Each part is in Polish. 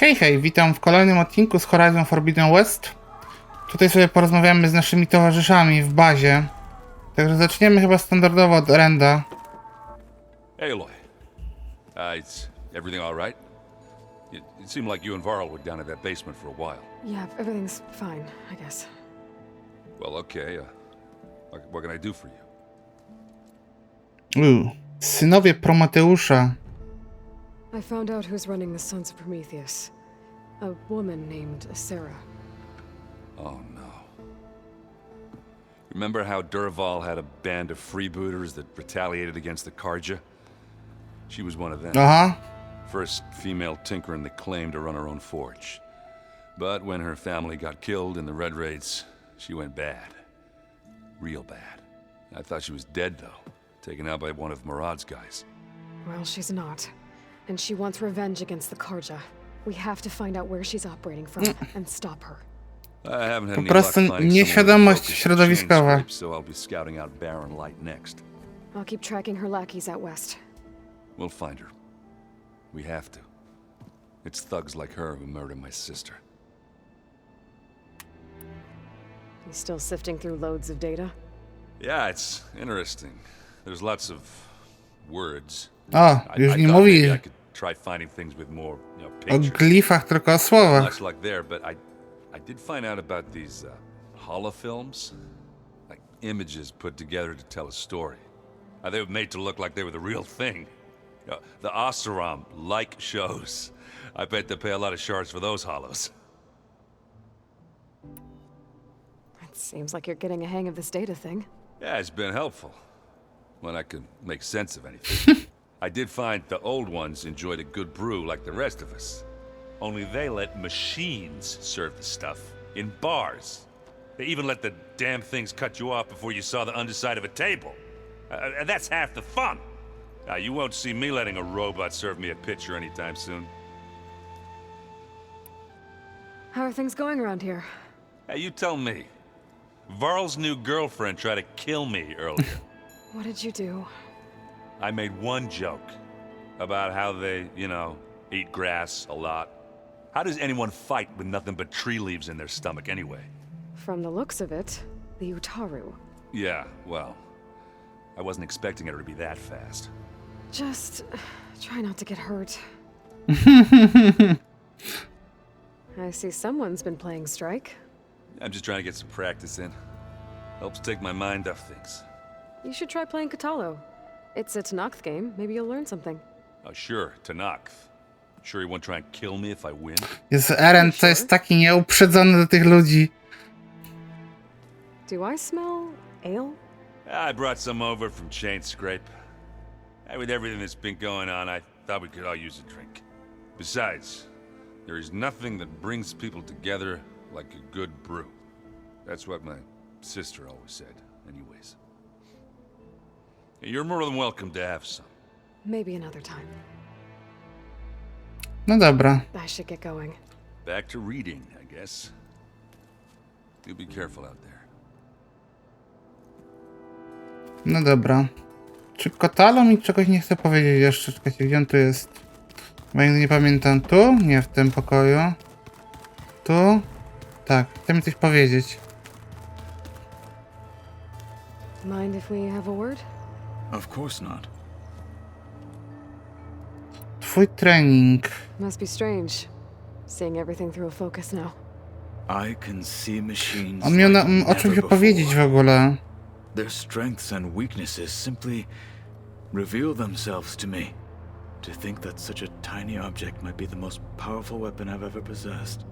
Hej, hej, witam w kolejnym odcinku z Horizon Forbidden West. Tutaj sobie porozmawiamy z naszymi towarzyszami w bazie. Także zaczniemy chyba standardowo od Renda. Hey, Aloy. It's everything all right? It seemed like you and Varl were down at that basement for a while. Yeah, everything's fine, I guess. Well, okay. What can I do for you? Synowie Prometeusza. I found out who's running the Sons of Prometheus. A woman named Sarah. Oh, no. Remember how Durval had a band of freebooters that retaliated against the Karja? She was one of them. First female tinker in the claim to run her own forge. But when her family got killed in the Red Raids, she went bad. Real bad. I thought she was dead, though. Taken out by one of Murad's guys. Well, she's not. And she wants revenge against the Karja. We have to find out where she's operating from and stop her. I haven't had Po any prostu luck finding nieświadomość someone środowiskowa. focused on chain scrapes, so I'll be scouting out Baron Light next. I'll keep tracking her lackeys out west. We'll find her. We have to. It's thugs like her who murdered my sister. You still sifting through loads of data? Yeah, it's interesting. There's lots of words. O, już nie mówi I could try finding things with more, o pictures. glifach, tylko o słowach. Less luck there, but I did find out about these holofilms, like images put together to tell a story. They were made to look like they were the real thing. The Oseram like shows. I bet they pay a lot of shards for those hollows. It seems like you're getting a hang of this data thing. Yeah, it's been helpful when I could make sense of anything. I did find the old ones enjoyed a good brew like the rest of us. Only they let machines serve the stuff in bars. They even let the damn things cut you off before you saw the underside of a table. And that's half the fun. You won't see me letting a robot serve me a pitcher anytime soon. How are things going around here? Hey, you tell me. Varl's new girlfriend tried to kill me earlier. What did you do? I made one joke about how they, eat grass a lot. How does anyone fight with nothing but tree leaves in their stomach anyway? From the looks of it, the Utaru. Yeah, well, I wasn't expecting her to be that fast. Just try not to get hurt. I see someone's been playing Strike. I'm just trying to get some practice in. Helps take my mind off things. You should try playing Katalo. It's a Tanakh game. Maybe you'll learn something. Oh, sure, Tanakh. Sure you won't try and kill me if I win? Jest Eren, to jest taki nieuprzedzony do tych ludzi. Do I smell ale? I brought some over from Chain Scrape. With everything that's been going on, I thought we could all use a drink. Besides, there is nothing that brings people together like a good brew. That's what my sister always said, anyways. You're more than welcome to have some. Maybe another time. No dobra. I should get going. Back to reading, I guess. You be careful out there. No dobra. Czy Kotalo mi czegoś nie chce powiedzieć jeszcze? Czekajcie, gdzie on tu jest? Bo nigdy nie pamiętam. Tu? Nie, w tym pokoju. Tu? Tak, chce mi coś powiedzieć. Mind if we have a word? Of course not. Twój trening. Must be strange, seeing everything through a focus now. I can see machines On miał like o czymś never opowiedzieć w before. ogóle. Their strengths and weaknesses simply reveal themselves to me. To think that such a tiny object might be the most powerful weapon I've ever possessed.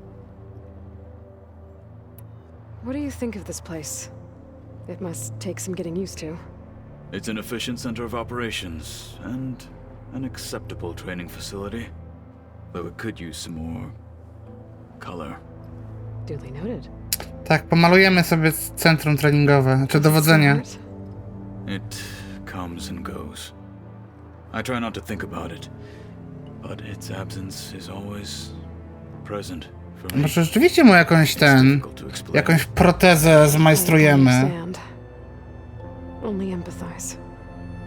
What do you think of this place? It must take some getting used to. It's an efficient center of operations and an acceptable training facility. Though it could use some more color. Duly noted. Tak, pomalujemy sobie centrum treningowe, czy dowodzenie. It comes and goes. I try not to think about it, but its absence is always present for me. Może rzeczywiście mu jakąś protezę zmajstrujemy. Understand. Only empathize.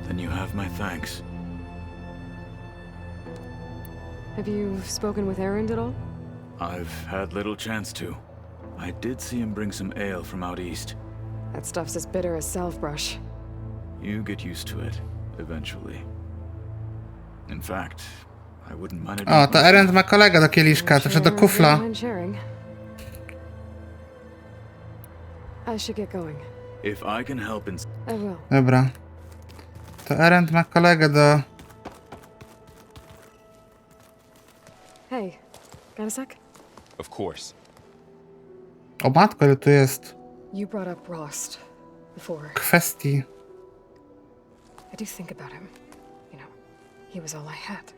Then you have my thanks. Have you spoken with Erend at all? I've had little chance to. I did see him bring some ale from out east. That stuff's as bitter as self-brush. You get used to it, eventually. In fact, I wouldn't mind it. O, to Erend ma kolegę do kieliszka, to czy do kufla. Mind sharing. I should get going. If I can help in... I will. Dobra. To Erend ma kolegę do... Hey, got a sec? Of course. O matko, ile tu jest You brought up Rost before. kwestii. I do think about him. You know, he was all I had.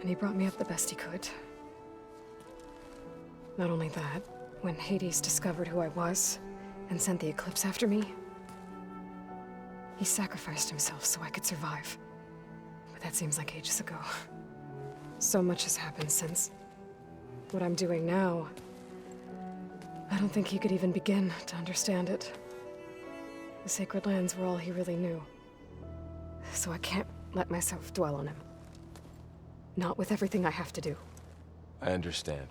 And he brought me up the best he could. Not only that, when Hades discovered who I was and sent the eclipse after me, he sacrificed himself so I could survive. But that seems like ages ago. So much has happened since. What I'm doing now, I don't think he could even begin to understand it. The sacred lands were all he really knew. So I can't let myself dwell on him. Not with everything I have to do. I understand.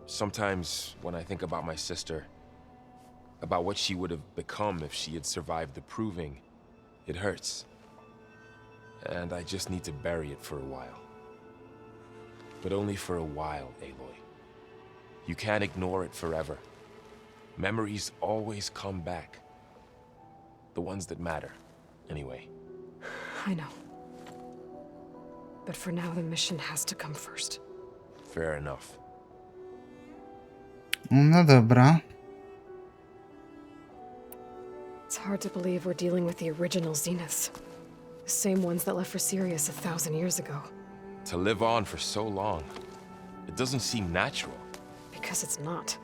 Sometimes when I think about my sister, about what she would have become if she had survived the proving, it hurts. And I just need to bury it for a while. But only for a while, Aloy. You can't ignore it forever. Memories always come back. The ones that matter, anyway. I know. But for now, the mission has to come first. Fair enough. No dobra. It's hard to believe we're dealing with the original Zeniths. The same ones that left for Sirius 1,000 years ago. To live on for so long, it doesn't seem natural. Because it's not.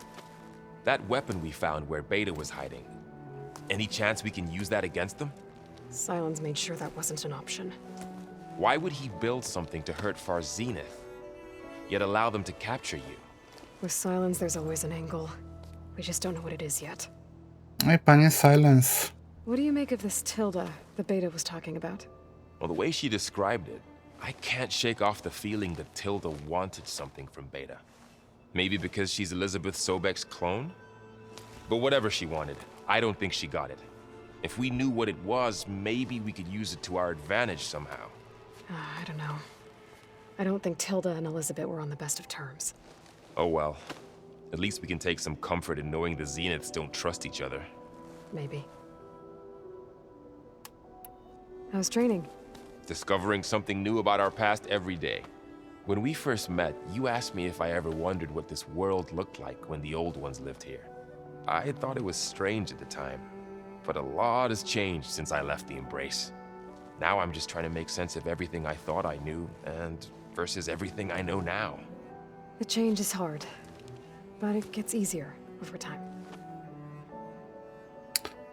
That weapon we found where Beta was hiding, any chance we can use that against them? Silence made sure that wasn't an option. Why would he build something to hurt Far Zenith, yet allow them to capture you? With Silence, there's always an angle. We just don't know what it is yet. Oj, panie Silence. What do you make of this Tilda the Beta was talking about? Well, the way she described it, I can't shake off the feeling that Tilda wanted something from Beta. Maybe because she's Elizabeth Sobek's clone? But whatever she wanted, I don't think she got it. If we knew what it was, maybe we could use it to our advantage somehow. I don't know. I don't think Tilda and Elizabeth were on the best of terms. Oh well. At least we can take some comfort in knowing the Zeniths don't trust each other. Maybe. How's training? Discovering something new about our past every day. When we first met, you asked me if I ever wondered what this world looked like when the old ones lived here. I thought it was strange at the time, but a lot has changed since I left the Embrace. Now I'm just trying to make sense of everything I thought I knew and versus everything I know now. The change is hard, but it gets easier over time.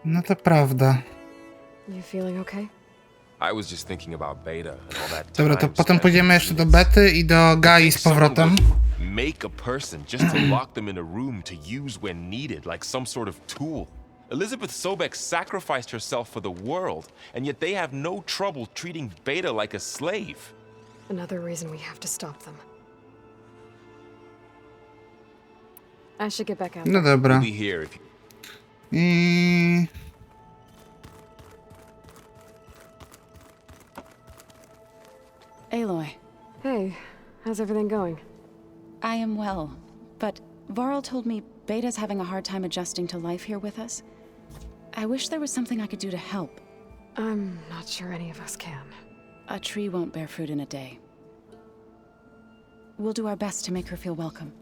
No to prawda. You feeling okay? I was just thinking about Beta and all that Dobra, to time potem spent pójdziemy with jeszcze do Zeniths. Bety i do Gai z powrotem. Make a person just to lock them in a room to use when needed, like some sort of tool. Elizabeth Sobek sacrificed herself for the world, and yet they have no trouble treating Beta like a slave. Another reason we have to stop them. I should get back out. No dobra. We'll be here if you... I... Aloy, Hey, how's everything going? I am well, but Varl told me Beta's having a hard time adjusting to life here with us. I wish there was something I could do to help. I'm not sure any of us can. A tree won't bear fruit in a day. We'll do our best to make her feel welcome.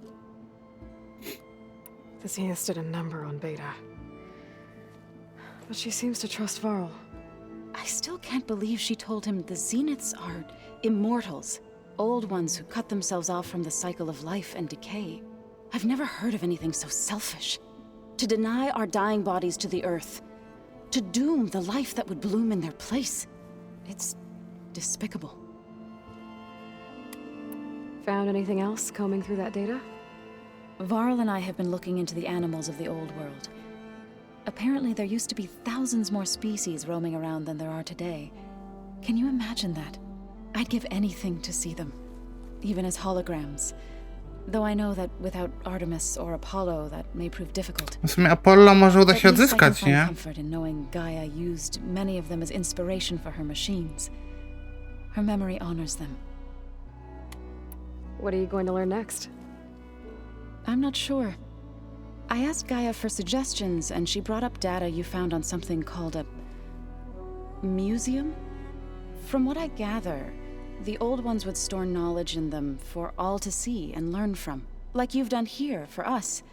The Zeniths did a number on Beta. But she seems to trust Varl. I still can't believe she told him the Zeniths are immortals. Old ones who cut themselves off from the cycle of life and decay. I've never heard of anything so selfish. To deny our dying bodies to the earth. To doom the life that would bloom in their place. It's despicable. Found anything else combing through that data? Varl and I have been looking into the animals of the old world. Apparently there used to be thousands more species roaming around than there are today. Can you imagine that? I'd give anything to see them. even as holograms. Though I know that without Artemis or Apollo, that may prove difficult. W sumie Apollo może uda At się least I can odzyskać, find nie? comfort in knowing Gaia used many of them as inspiration for her machines. Her memory honors them. What are you going to learn next? I'm not sure. I asked Gaia for suggestions, and she brought up data you found on something called a museum? From what I gather, the old ones would store knowledge in them for all to see and learn from, like you've done here for us.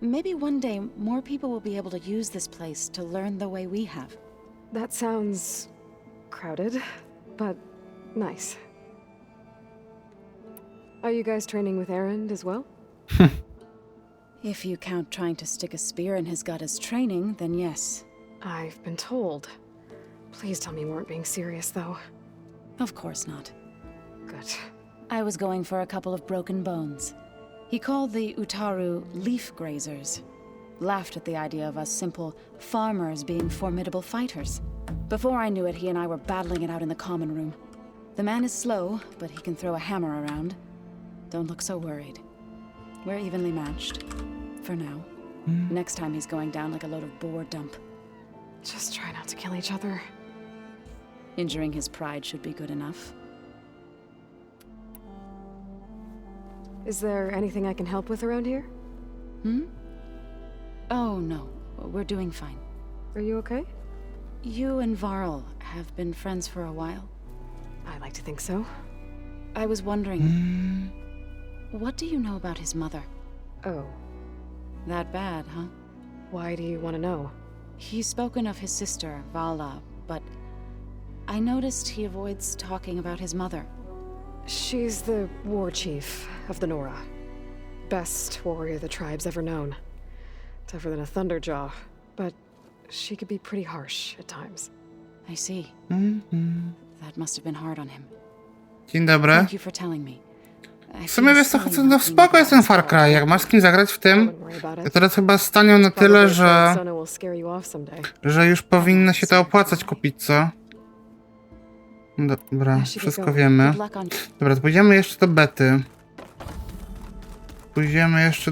Maybe one day more people will be able to use this place to learn the way we have. That sounds crowded, but nice. Are you guys training with Erend as well? If you count trying to stick a spear in his gut as training, then yes. I've been told. Please tell me you weren't being serious, though. Of course not. Good. I was going for a couple of broken bones. He called the Utaru leaf grazers. Laughed at the idea of us simple farmers being formidable fighters. Before I knew it, he and I were battling it out in the common room. The man is slow, but he can throw a hammer around. Don't look so worried. We're evenly matched. For now. Next time he's going down like a load of boar dump. Just try not to kill each other. Injuring his pride should be good enough. Is there anything I can help with around here? Oh, no. We're doing fine. Are you okay? You and Varl have been friends for a while. I like to think so. I was wondering, what do you know about his mother? Oh, That bad, huh? why do you want to know? He's spoken of his sister, Vala, but I noticed he avoids talking about his mother. She's the war chief of the Nora. Best warrior the tribe's ever known. Tougher than a thunderjaw, but she could be pretty harsh at times. I see. That must have been hard on him. Dzień dobry. Thank you for telling me. W sumie wiesz co, no spoko jest ten Far Cry, jak masz z kim zagrać w tym, to teraz chyba stanią na tyle, że już powinno się to opłacać kupić, co? Dobra, wszystko wiemy. Dobra, to pójdziemy jeszcze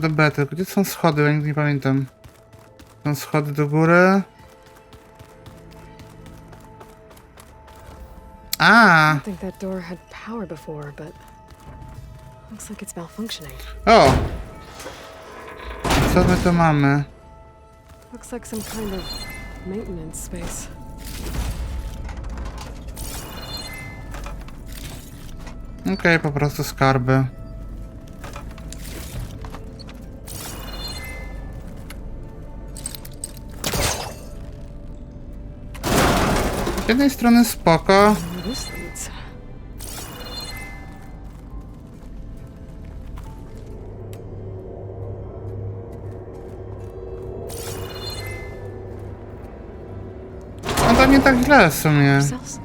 do bety. Gdzie są schody? Ja nigdy nie pamiętam. Są schody do góry. A! Looks like it's malfunctioning. O! Co my tu mamy? Looks like some kind of maintenance space. Okej, po prostu skarby. Z jednej strony spoko. This leads. No to nie tak źle w sumie. Cells?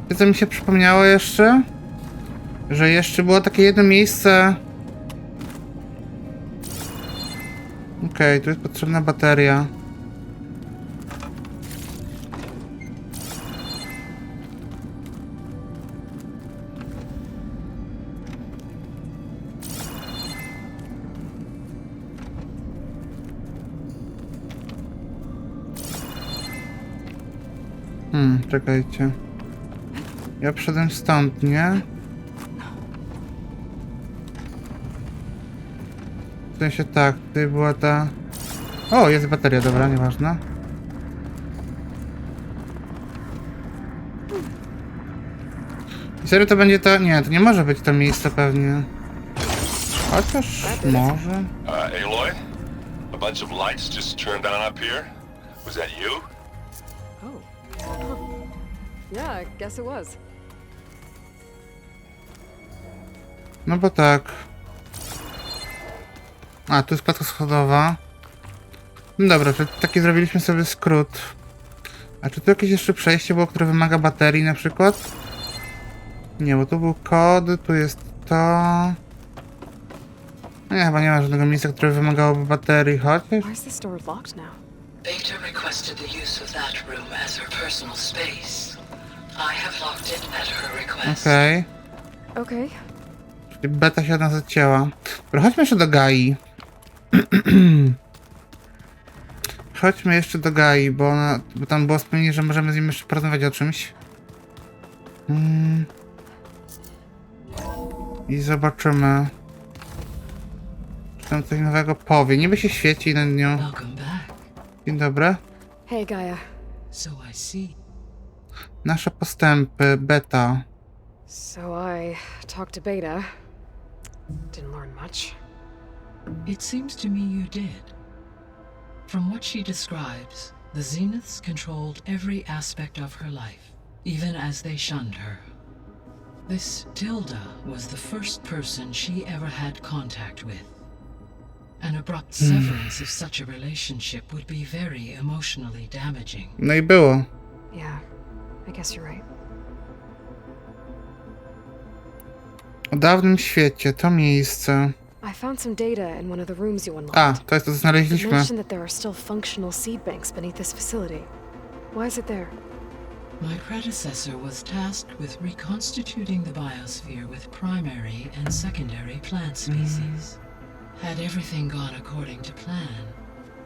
Wiecie, co mi się przypomniało jeszcze? Że jeszcze było takie jedno miejsce. Okej, tu jest potrzebna bateria. Czekajcie. Ja przyszedłem stąd, nie? W sensie tak, tutaj była ta... O, jest bateria, dobra, nieważne. I serio to będzie to... Nie, to nie może być to miejsce pewnie. Chociaż może... Aloy? A bunch of lights just turned on up here? Was that you? Oh. Huh. Yeah, I guess it was. No bo tak. A, tu jest klatka schodowa. No dobra, to taki zrobiliśmy sobie skrót. A czy tu jakieś jeszcze przejście było, które wymaga baterii na przykład? Nie, bo tu był kod, tu jest to... Nie, chyba nie ma żadnego miejsca, które wymagałoby baterii, chociaż... Why is this door locked now? Beta requested the use of that room as her personal space. Okej. Okay. Czyli beta się od nas odcięła. Dobra, chodźmy jeszcze do Gai. Chodźmy jeszcze do Gai, bo tam było wspomnienie, że możemy z nim jeszcze porozmawiać o czymś. I zobaczymy, czy tam coś nowego powie. Niby się świeci nad nią. Dzień dobry. Hey, Gaia. So I see. Nasze postępy, beta. So I talked to Beta. Didn't learn much. It seems to me you did. From what she describes, the Zeniths controlled every aspect of her life, even as they shunned her. This Tilda was the first person she ever had contact with. An abrupt severance of such a relationship would be very emotionally damaging. No i było. Yeah, I guess you're right. O dawnym świecie, to miejsce. I found some data in one of the rooms you unlocked. A, to jest to, co It znaleźliśmy. mentioned that there are still functional seed banks beneath this facility. Why is it there? My predecessor was tasked with reconstituting the biosphere with primary and secondary plant species. Had everything gone according to plan,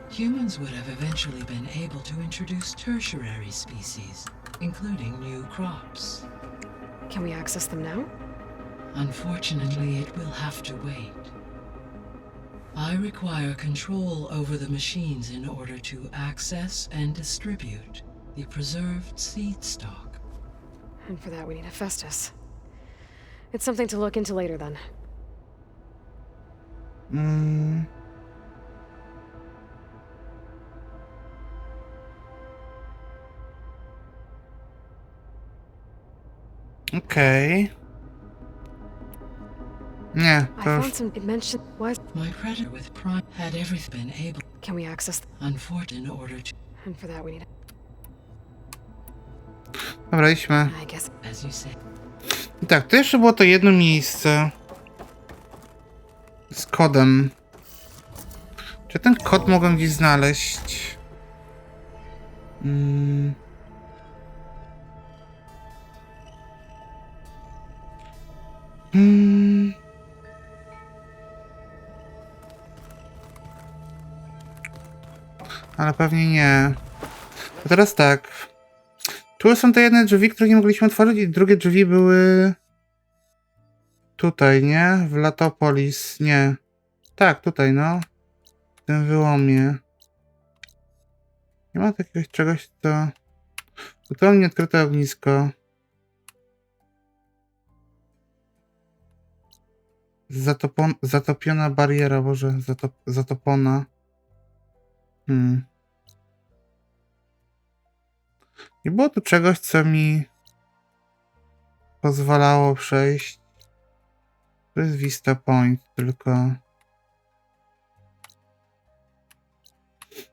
humans would have eventually been able to introduce tertiary species, including new crops. Can we access them now? Unfortunately, it will have to wait. I require control over the machines in order to access and distribute the preserved seed stock. And for that we need Hephaestus. It's something to look into later then. Okej. Nie, I to już... found some. It mentioned. Why? My predator with prime had everything been able, Can we access? unfortunately, in order to, And for that we need. Dobra, idźmy. I guess. as you say, I tak, to jeszcze było to jedno miejsce. Z kodem. Czy ten kod mogłem gdzieś znaleźć? Ale pewnie nie. To teraz tak. Tu są te jedne drzwi, które nie mogliśmy otworzyć, i drugie drzwi były... Tutaj, nie? W Latopolis, nie. Tak, tutaj, no. W tym wyłomie. Nie ma takiego czegoś, co... Zupełnie odkryte ognisko. Zatopiona bariera, Boże, zatopona. Nie było tu czegoś, co mi pozwalało przejść. To jest Vista Point, tylko...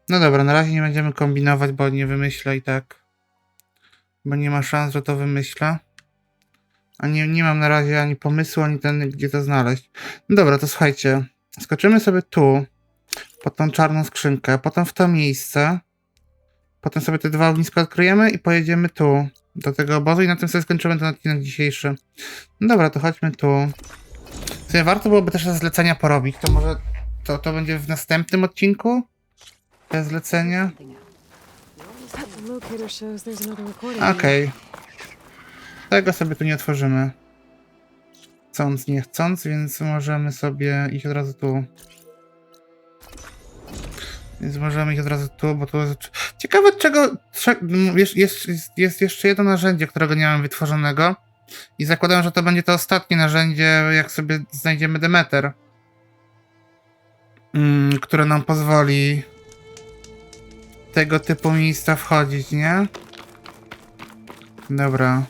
No dobra, na razie nie będziemy kombinować, bo nie wymyślę i tak. Bo nie ma szans, że to wymyślę. A nie mam na razie ani pomysłu, ani ten, gdzie to znaleźć. No dobra, to słuchajcie. Skoczymy sobie tu, pod tą czarną skrzynkę, potem w to miejsce. Potem sobie te dwa ogniska odkryjemy i pojedziemy tu, do tego obozu, i na tym sobie skończymy ten odcinek dzisiejszy. No dobra, to chodźmy tu. W sumie warto byłoby też te zlecenia porobić. To może to będzie w następnym odcinku? Te zlecenia? The locator shows there's another recording. Okej. Tego sobie tu nie otworzymy. Chcąc, nie chcąc, więc możemy sobie iść od razu tu. Więc możemy iść od razu tu, bo tu jest... Ciekawe czego... Jest jeszcze jedno narzędzie, którego nie mam wytworzonego. I zakładam, że to będzie to ostatnie narzędzie, jak sobie znajdziemy Demeter. Które nam pozwoli tego typu miejsca wchodzić, nie? Dobra.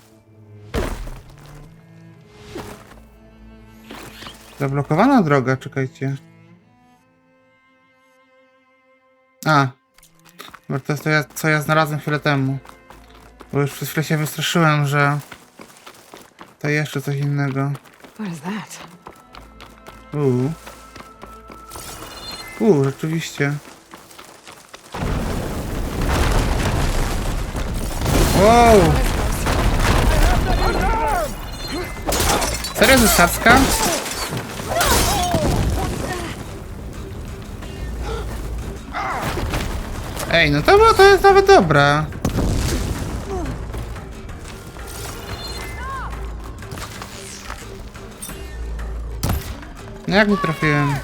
Zablokowana droga, czekajcie. A. Bo to jest to, co ja znalazłem chwilę temu. Bo już przez chwilę się wystraszyłem, że to jeszcze coś innego. What is that? Rzeczywiście. Wow! Serio zasadzka? Ej, no to jest nawet dobra. No jak nie trafiłem?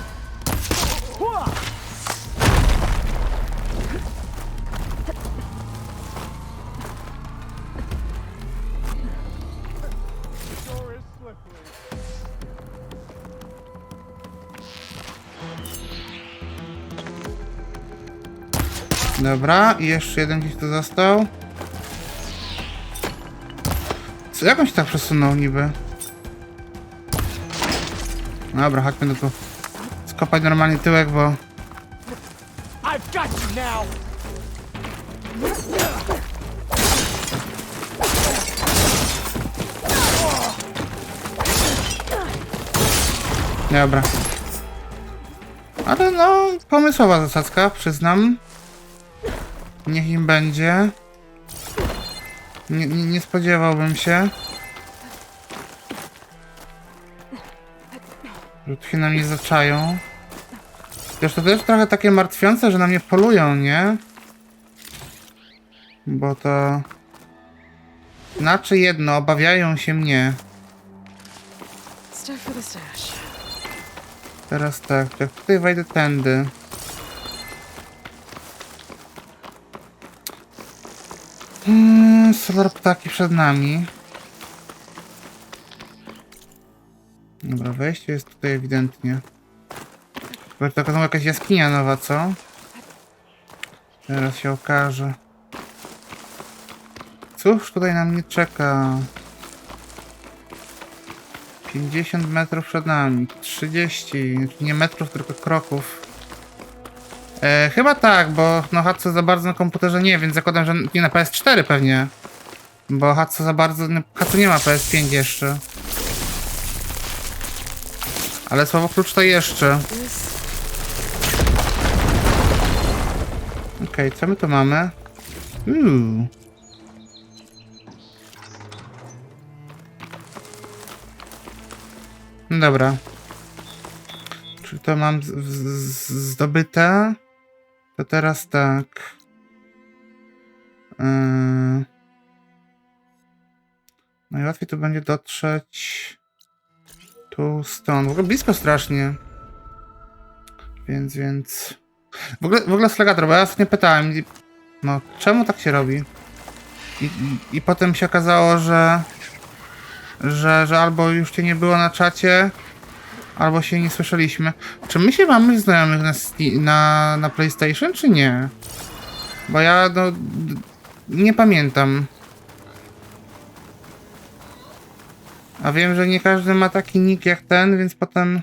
Dobra, i jeszcze jeden gdzieś tu został. Co, jak on się tak przesunął niby? Dobra, chodźmy tu skopać normalnie tyłek, bo... Dobra. Ale no, pomysłowa zasadzka, przyznam. Niech im będzie. Nie spodziewałbym się, że tu się na mnie zaczają. Wiesz, to też trochę takie martwiące, że na mnie polują, nie? Bo to... Znaczy jedno, obawiają się mnie. Stuff for the stash. Teraz tak, jak tutaj wejdę tędy. Solar ptaki przed nami. Dobra, wejście jest tutaj ewidentnie. Chyba to znowu jakaś jaskinia nowa, co? Teraz się okaże. Cóż tutaj na mnie czeka? 50 metrów przed nami. 30, nie metrów, tylko kroków. Chyba tak, bo no Hatsu za bardzo na komputerze nie, więc zakładam, że nie na PS4 pewnie. Bo Hatsu za bardzo... Hatsu nie ma PS5 jeszcze. Ale słowo klucz to jeszcze. Okej, co my tu mamy? No dobra. Czy to mam zdobyte? To teraz tak. Najłatwiej tu będzie dotrzeć tu stąd. W ogóle blisko strasznie. Więc... W ogóle Slegator, bo ja ostatnio pytałem, no czemu tak się robi? I potem się okazało, że albo już cię nie było na czacie, albo się nie słyszeliśmy. Czy my się mamy znajomych na PlayStation, czy nie? Bo ja no nie pamiętam. A wiem, że nie każdy ma taki nick jak ten, więc potem...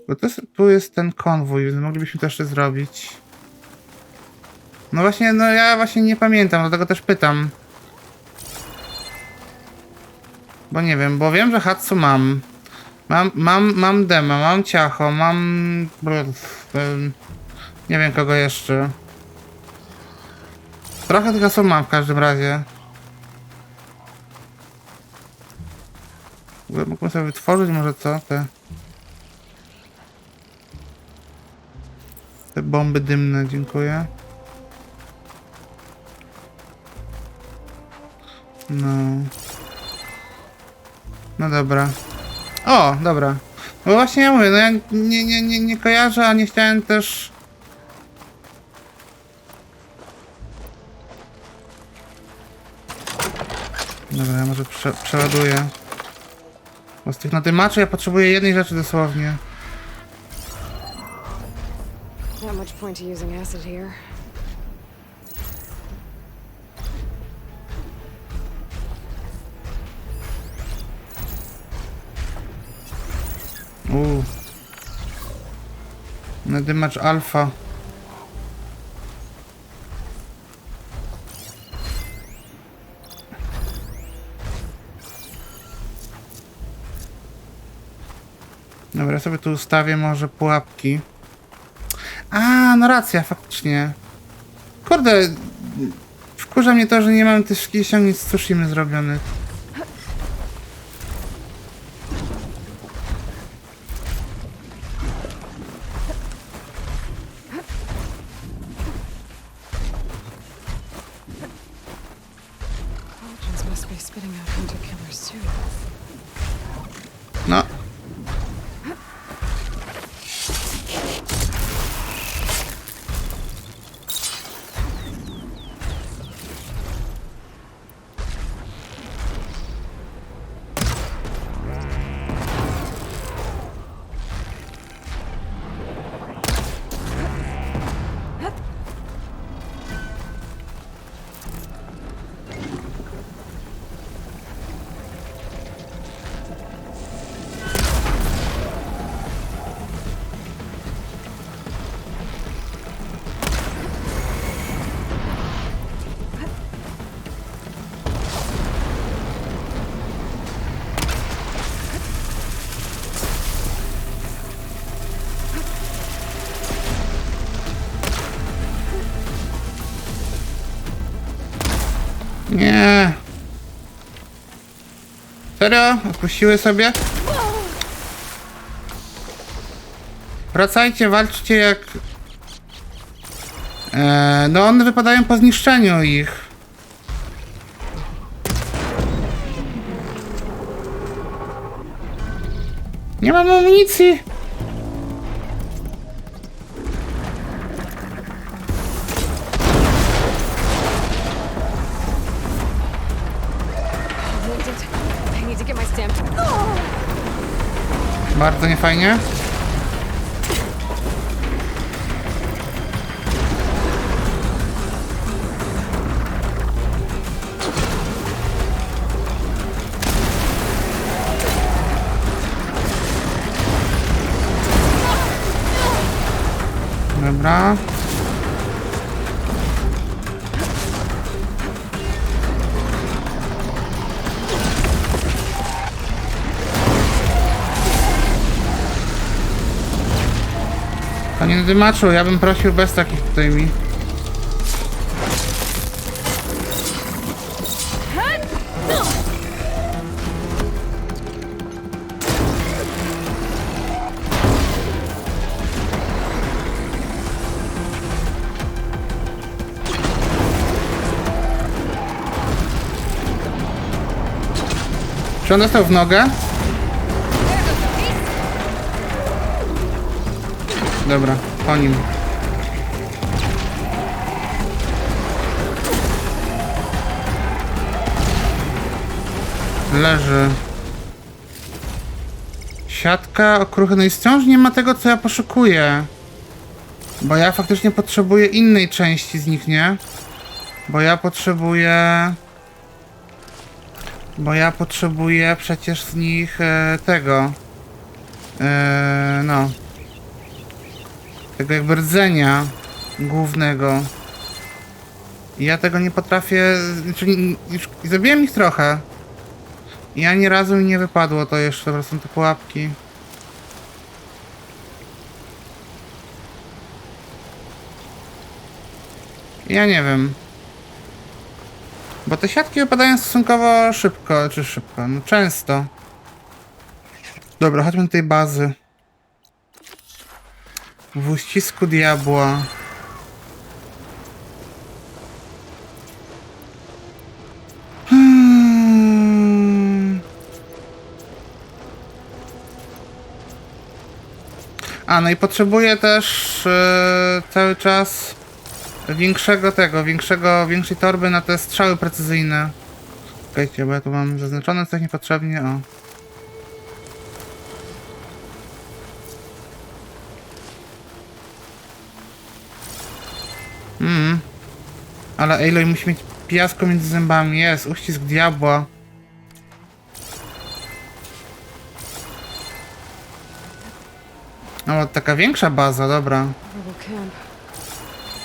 Bo tu jest ten konwój, więc moglibyśmy to jeszcze zrobić. No właśnie, no ja właśnie nie pamiętam, dlatego też pytam. Bo nie wiem, bo wiem, że Hatsu mam. Mam Dema, mam Ciacho, mam... Nie wiem kogo jeszcze. Trochę tych osób mam w każdym razie. Mógłbym sobie wytworzyć może co? Te bomby dymne, dziękuję. No dobra. O, dobra. Bo właśnie ja mówię, no ja nie kojarzę, a nie chciałem też... Dobra, ja może przeładuję. Bo z tych nadymaczy ja potrzebuję jednej rzeczy dosłownie. Not much point to using acid here. Nadymacz alfa. Dobra, ja sobie tu ustawię może pułapki. A, no racja, faktycznie. Kurde, wkurza mnie to, że nie mam tych ściągnięć z Tsushimy zrobionych. must be spitting out hunter killers too. No. Nie. Serio? Odpuściły sobie? Wracajcie, walczcie jak... no one wypadają po zniszczeniu ich. Nie mam amunicji. I need to get my stamina. Bardzo niefajnie. Dobra. Panie Dymaczu, ja bym prosił bez takich tutaj mi. Czy on dostał w nogę? Dobra, po nim. Leży. Siatka, okruchy. No i wciąż nie ma tego, co ja poszukuję. Bo ja faktycznie potrzebuję innej części z nich, nie? Bo ja potrzebuję przecież z nich tego. No. Tego jakby rdzenia głównego. I ja tego nie potrafię... Czyli już zabiłem ich trochę. I ani razu mi nie wypadło to jeszcze, po prostu te pułapki. Ja nie wiem. Bo te siatki wypadają stosunkowo szybko, czy szybko, no często. Dobra, chodźmy do tej bazy. W uścisku diabła. A, no i potrzebuję też cały czas większej torby na te strzały precyzyjne. Czekajcie, bo ja tu mam zaznaczone coś niepotrzebnie, o. Ale Aloy musi mieć piasku między zębami. Jest, uścisk diabła. No, taka większa baza, dobra.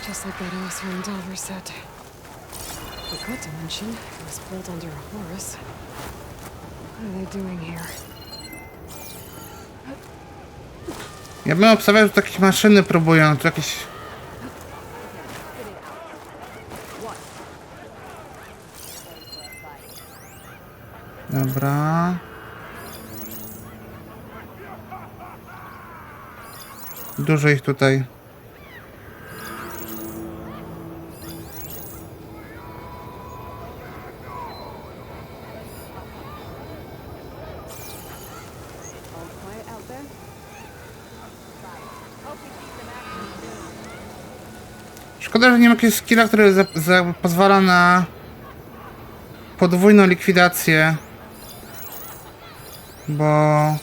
Just like that Osman Delver said. Forgot to mention, it was built under a Horus. What are they doing here? Ja bym obstawiał, że to jakieś maszyny próbują, czy jakieś... Dobra. Dużo ich tutaj. Szkoda, że nie ma jakiegoś skilla, który pozwala na podwójną likwidację. Bo...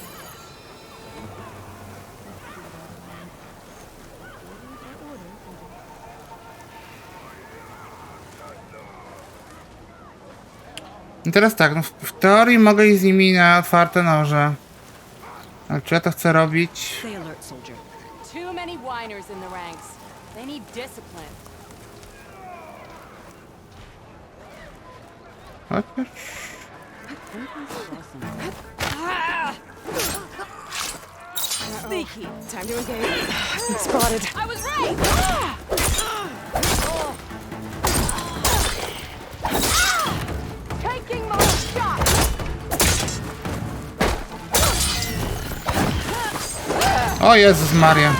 I teraz tak, no w teorii mogę iść z nimi na otwarte noże. Ale czy ja to chcę robić? Stay alert, soldier. Too many whiners in the ranks. They need discipline. Chociaż... Sneaky. Time to engage. Spotted. I was right. Taking my shot. O Jezus Maria.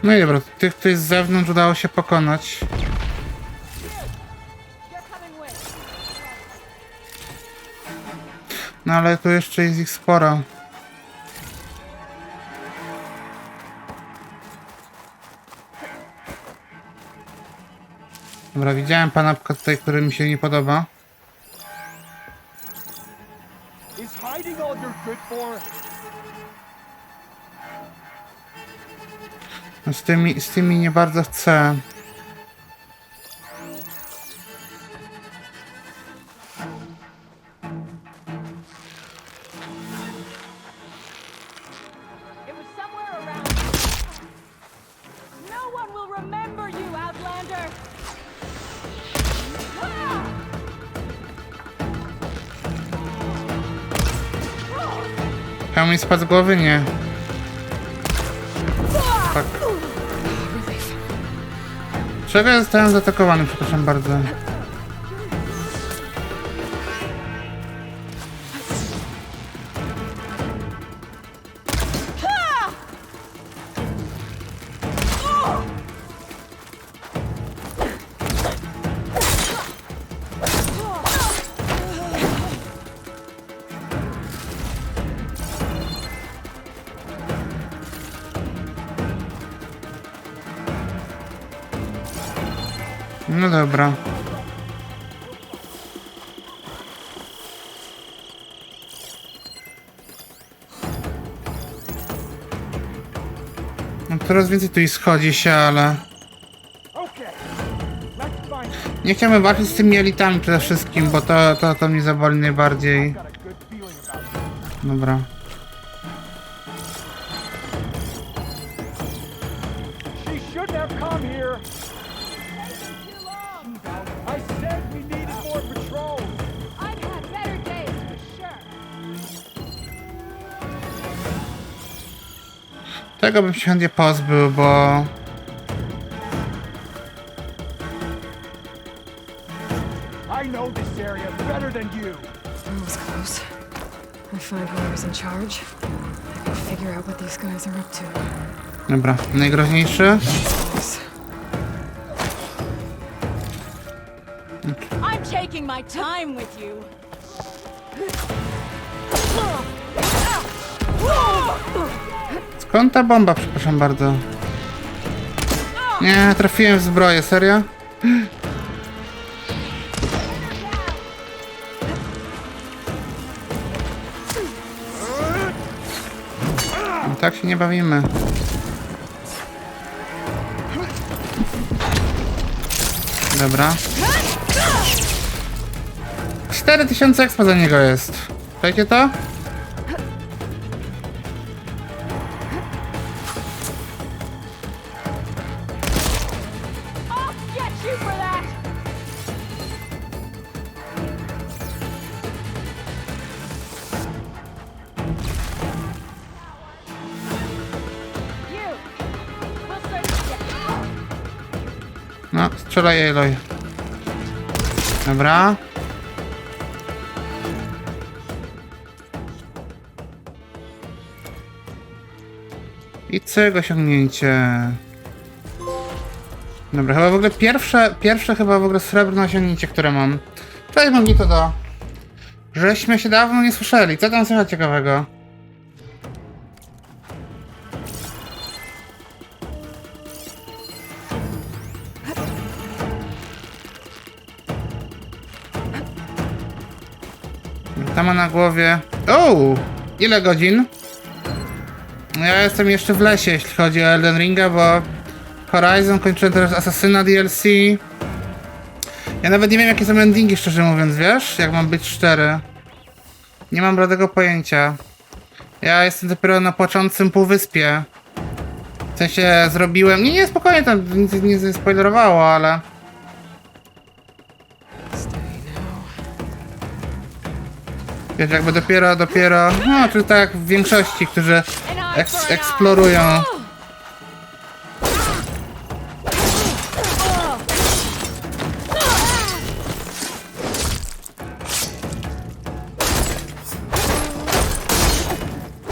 No i dobra, tych tutaj z zewnątrz udało się pokonać. No ale tu jeszcze jest ich sporo. Dobra, widziałem pana tutaj, który mi się nie podoba. No z tymi nie bardzo chcę. It was somewhere around. No one will remember you, Outlander. Chciał mi spadł z głowy? Nie. Tak. Czego ja zostałem zaatakowany? Przepraszam bardzo. No dobra. No coraz więcej tu i schodzi się, ale... Nie chciałbym walczyć z tymi elitami przede wszystkim, bo to mnie zaboli najbardziej. Dobra. Tego bym się chętnie pozbył, bo... That was close. I find whoever's in charge. I can figure out what these guys are up to. Dobra, najgroźniejszy. Yes. I'm taking my time with you. Skąd ta bomba, przepraszam bardzo? Nie, trafiłem w zbroję, serio? No, tak się nie bawimy. Dobra. 4000 expa za niego jest. Czujecie to? I'll get you for that! You! We'll start together. No, strzelaj Aloy. Dobra. I cyk, osiągnięcie. Dobra, chyba w ogóle pierwsze chyba w ogóle srebrne osiągnięcie, które mam. Cześć Magito do. Żeśmy się dawno nie słyszeli. Co tam słychać ciekawego? Ta ma na głowie. O! Ile godzin? Ja jestem jeszcze w lesie, jeśli chodzi o Elden Ringa, bo Horizon kończyłem teraz Asasyna DLC. Ja nawet nie wiem, jakie są endingi, szczerze mówiąc, wiesz? Jak mam być szczery. Nie mam bladego pojęcia. Ja jestem dopiero na płaczącym półwyspie. W sensie zrobiłem... Nie, spokojnie, tam nic nie spoilerowało, ale... Wiesz, jakby dopiero... No, czyli tak jak w większości, którzy eksplorują.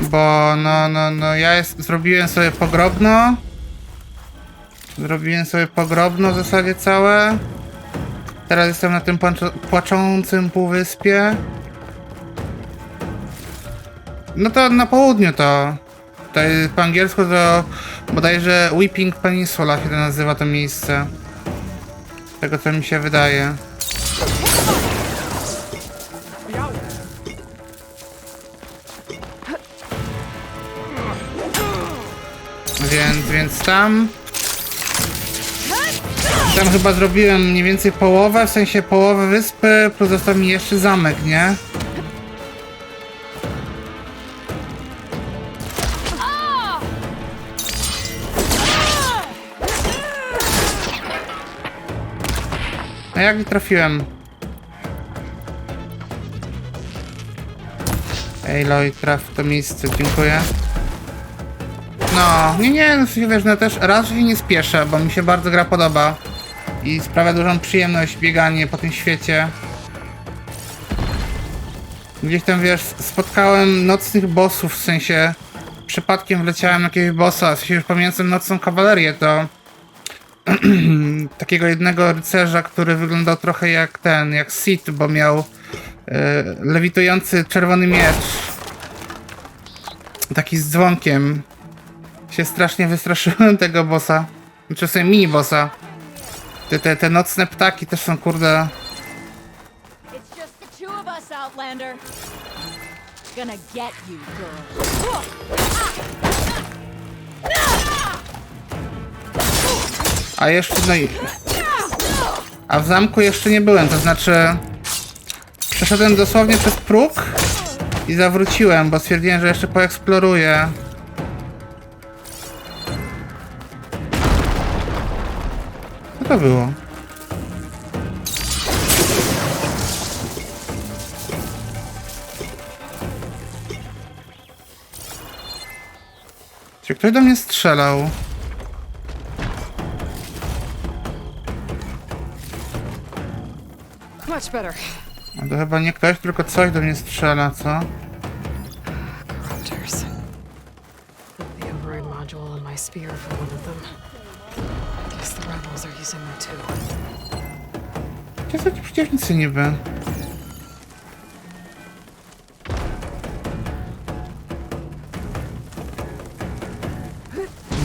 Bo no, ja zrobiłem sobie pogrobno. Zrobiłem sobie pogrobno w zasadzie całe. Teraz jestem na tym płaczącym półwyspie. No to na południu to. To jest, po angielsku to bodajże Weeping Peninsula się to nazywa to miejsce. Z tego co mi się wydaje. Więc tam chyba zrobiłem mniej więcej połowę, w sensie połowę wyspy, plus został mi jeszcze zamek, nie? A jak nie trafiłem? Aloy, traf w to miejsce, dziękuję. No, nie, no wiesz, no też raz się nie spieszę, bo mi się bardzo gra podoba. I sprawia dużą przyjemność bieganie po tym świecie. Gdzieś tam, wiesz, spotkałem nocnych bossów, w sensie przypadkiem wleciałem na jakiegoś bossa, w sensie już pamiętam nocną kawalerię, to takiego jednego rycerza, który wyglądał trochę jak jak Sith, bo miał lewitujący czerwony miecz. Taki z dzwonkiem. Się strasznie wystraszyłem tego bossa. Znaczy sobie mini bossa. Te nocne ptaki też są kurde. It's just the two of us, Outlander. Gonna get you, girl. A jeszcze no i... A w zamku jeszcze nie byłem, to znaczy... Przeszedłem dosłownie przez próg i zawróciłem, bo stwierdziłem, że jeszcze poeksploruję. Co to było? Czy ktoś do mnie strzelał? Much better. A to chyba nie ktoś, tylko coś do mnie strzela, co? Corruptors. The override module on my spear for one of them. I guess the rebels are using them too. Gdzie są ci przeciwnicy niby?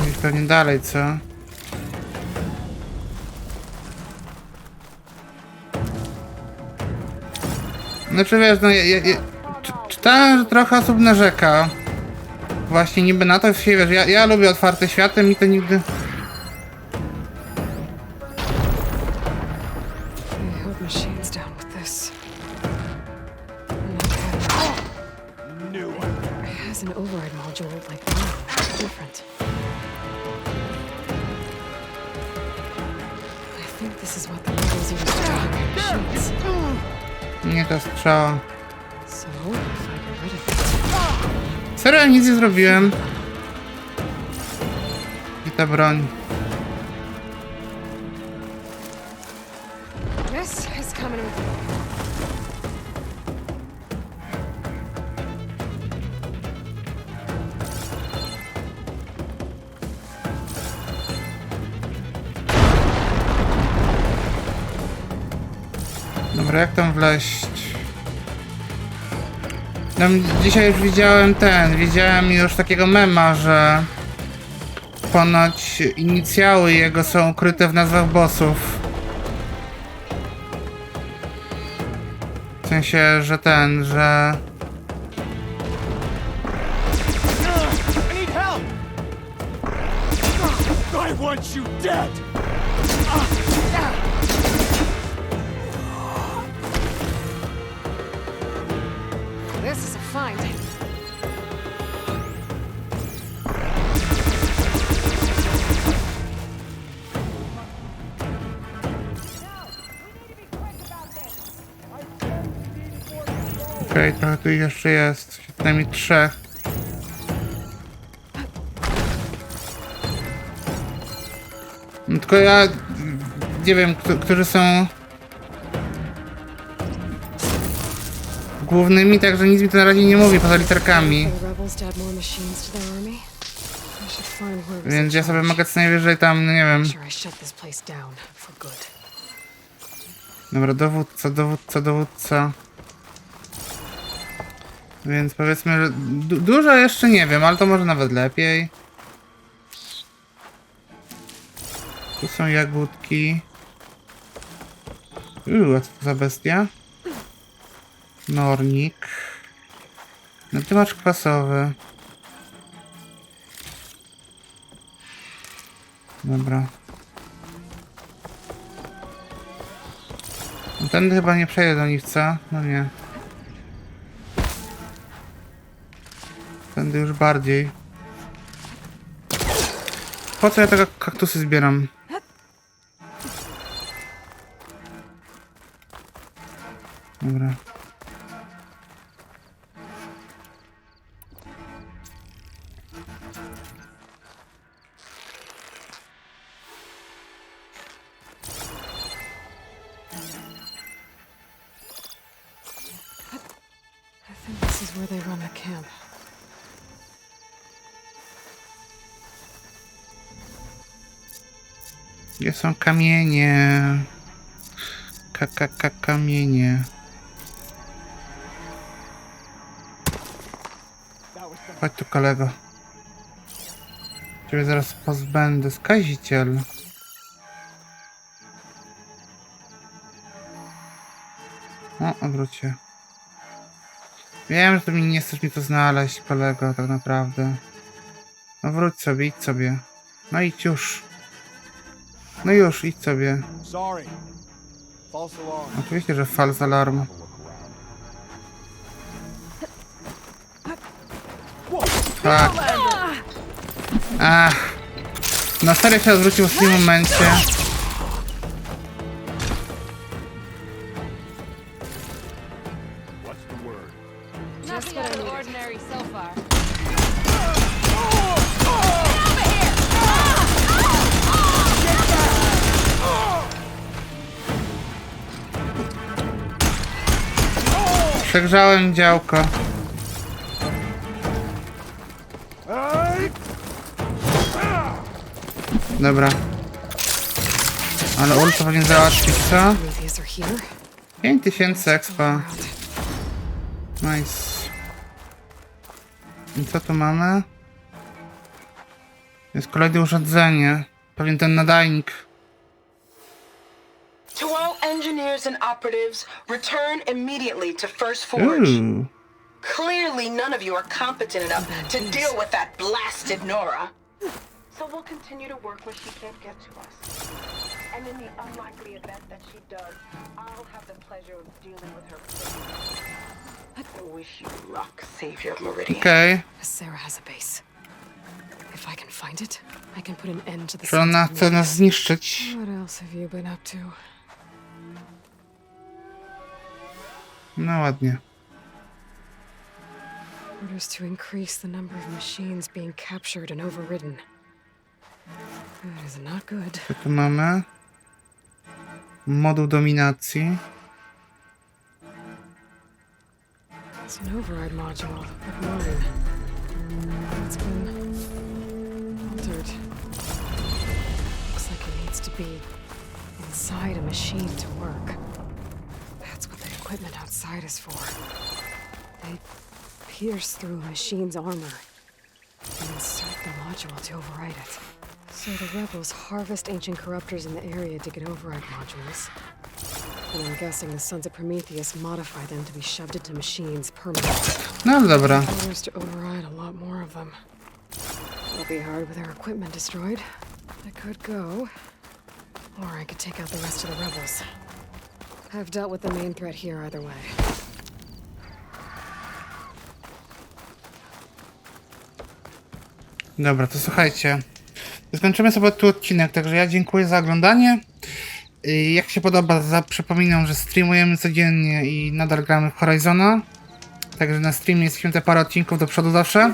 Gdzieś pewnie dalej, co? Znaczy wiesz, no czytałem, że trochę osób narzeka. Właśnie niby na to się, wiesz, ja lubię otwarte światy, mi to nigdy... It has an override module like mine, different. I think this is what the rebels use to target machines. Nie ta strzała. So, if I get rid of it... Serio, nic nie zrobiłem. I ta broń. This is coming with me. Dobra, jak tam wleść? Dzisiaj już widziałem już takiego mema, że ponoć inicjały jego są ukryte w nazwach bossów. W sensie, że że... This is a find. Okej, trochę tu jeszcze jest. Przynajmniej 3. No, tylko ja nie wiem, którzy są głównymi, także nic mi to na razie nie mówi poza literkami. The rebels to add more machines to their army. I should find where it was Więc ja in sobie charge. mogę co najwyżej tam, no nie wiem. Sure, I shut this place down for good. Dobra, dowódca. Więc powiedzmy, że dużo jeszcze nie wiem, ale to może nawet lepiej. Tu są jagódki. A co to za bestia? Nornik. No ty masz kwasowy. Dobra. No tędy chyba nie przejdę do nich, co? No nie. Tędy już bardziej. Po co ja tego kaktusy zbieram? Dobra. I think this is where they run the camp. Gdzie są kamienie? Kamienie. Chodź tu, kolego. Ciebie zaraz pozbędę. Skaziciel. O, odwróć się. Wiem, że nie chcesz mi to znaleźć, kolego, tak naprawdę. No wróć sobie, idź sobie. No idź już. No już, idź sobie. Oczywiście, że false alarm. Tak. Ach. No serio się odwrócił w tym momencie. Nothing out of the ordinary so far. Przegrzałem działko. Dobra. Ale ult powinien załatwić, co? Prometheus are here. 5000 expa. Nice. I co tu mamy? Jest kolejne urządzenie. Pewnie ten nadajnik. To all engineers and operatives, return immediately to First Forge. Clearly none of you are competent enough to deal with that blasted Nora. So we'll continue to work when she can't get to us. And in the unlikely event that she does, I'll have the pleasure of dealing with her. I wish you luck, Savior Meridian. Okej. Sarah has a base. If I can find it, I can put an end to the Czy ona chce nas zniszczyć? What else have you been up to? No ładnie. Orders to increase the number of machines being captured and overridden. That is not good. Co tu mamy? Moduł dominacji. It's an override module, like mine. It's been altered. Looks like it needs to be inside a machine to work. That's what the equipment outside is for. They pierce through a machine's armor and insert the module to override it. So the rebels harvest ancient corruptors in the area to get override modules. And I'm guessing the Sons of Prometheus modify them to be shoved into machines permanently. No dobra. Orders to override a lot more of them. It'll be hard with their equipment destroyed. I could go, or I could take out the rest of the rebels. I've dealt with the main threat here either way. Dobra, to słuchajcie. Skończymy sobie tu odcinek, także ja dziękuję za oglądanie. Jak się podoba, przypominam, że streamujemy codziennie i nadal gramy w Horizona. Także na streamie jest święte parę odcinków do przodu zawsze.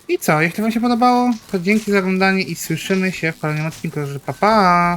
I co, jeśli wam się podobało, to dzięki za oglądanie i słyszymy się w kolejnym odcinku. Pa, pa!